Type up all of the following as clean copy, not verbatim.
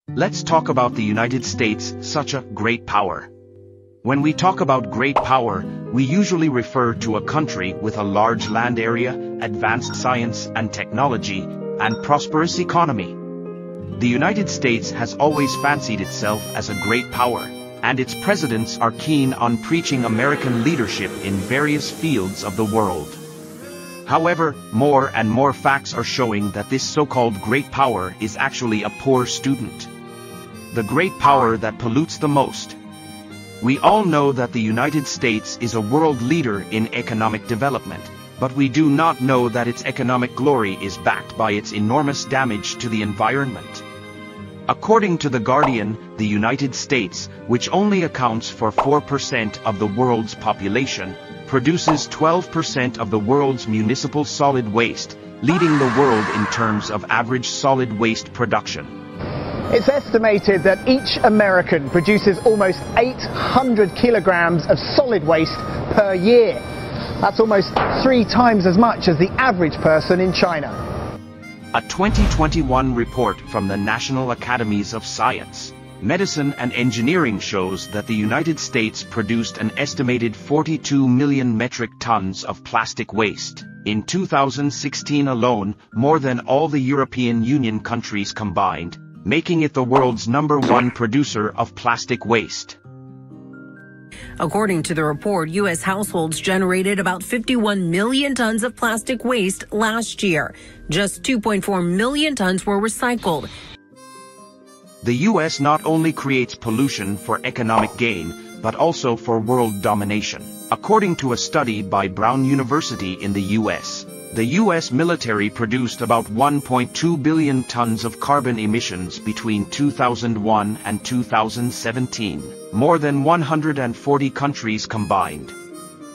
Let's talk about the United States, such a great power. When we talk about great power, we usually refer to a country with a large land area, advanced science and technology, and prosperous economy. The United States has always fancied itself as a great power, and its presidents are keen on preaching American leadership in various fields of the world. However, more and more facts are showing that this so-called great power is actually a poor student. The great power that pollutes the most. We all know that the United States is a world leader in economic development, but we do not know that its economic glory is backed by its enormous damage to the environment. According to The Guardian, the United States, which only accounts for 4% of the world's population, produces 12% of the world's municipal solid waste, leading the world in terms of average solid waste production. It's estimated that each American produces almost 800 kilograms of solid waste per year. That's almost 3 times as much as the average person in China. A 2021 report from the National Academies of Science, Medicine and Engineering shows that the United States produced an estimated 42 million metric tons of plastic waste in 2016 alone, more than all the European Union countries combined, making it the world's #1 producer of plastic waste. According to the report, U.S. households generated about 51 million tons of plastic waste last year. Just 2.4 million tons were recycled. The U.S. not only creates pollution for economic gain, but also for world domination. According to a study by Brown University in the U.S., the U.S. military produced about 1.2 billion tons of carbon emissions between 2001 and 2017, more than 140 countries combined.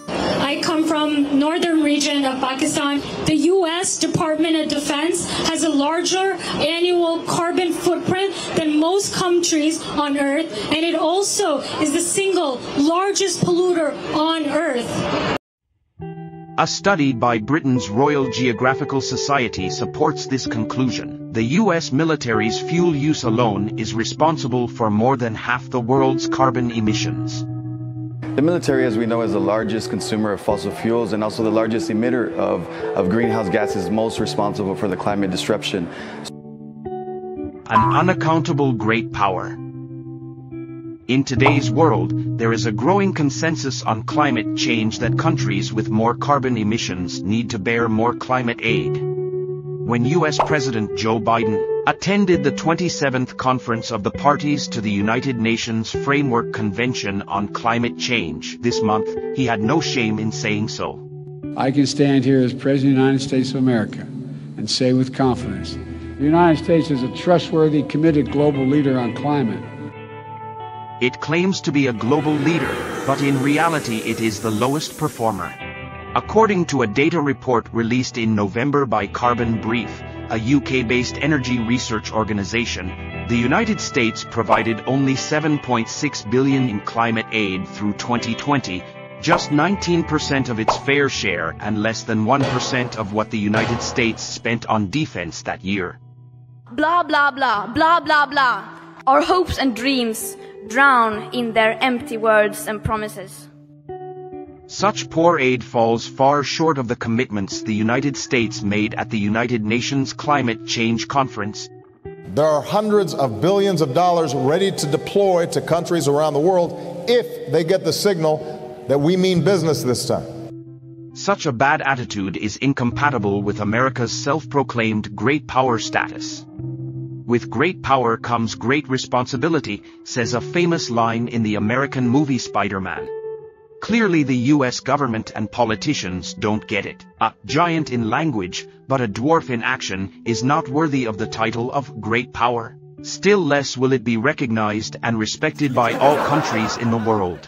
I come from northern region of Pakistan. The U.S. Department of Defense has a larger annual carbon footprint than most countries on Earth, and it also is the single largest polluter on Earth. A study by Britain's Royal Geographical Society supports this conclusion. The U.S. military's fuel use alone is responsible for more than half the world's carbon emissions. The military, as we know, is the largest consumer of fossil fuels and also the largest emitter of greenhouse gases, most responsible for the climate disruption. An unaccountable great power. In today's world, there is a growing consensus on climate change that countries with more carbon emissions need to bear more climate aid. When U.S. President Joe Biden attended the 27th Conference of the Parties to the United Nations Framework Convention on Climate Change this month, he had no shame in saying so. I can stand here as President of the United States of America and say with confidence, the United States is a trustworthy, committed global leader on climate. It claims to be a global leader, but in reality it is the lowest performer. According to a data report released in November by Carbon Brief, a UK-based energy research organization, the United States provided only $7.6 billion in climate aid through 2020, just 19% of its fair share and less than 1% of what the United States spent on defense that year. Blah, blah, blah, blah, blah, blah. Our hopes and dreams drown in their empty words and promises. Such poor aid falls far short of the commitments the United States made at the United Nations Climate Change Conference. There are hundreds of billions of dollars ready to deploy to countries around the world if they get the signal that we mean business this time. Such a bad attitude is incompatible with America's self-proclaimed great power status. With great power comes great responsibility, says a famous line in the American movie Spider-Man. Clearly the U.S. government and politicians don't get it. A giant in language, but a dwarf in action, is not worthy of the title of great power. Still less will it be recognized and respected by all countries in the world.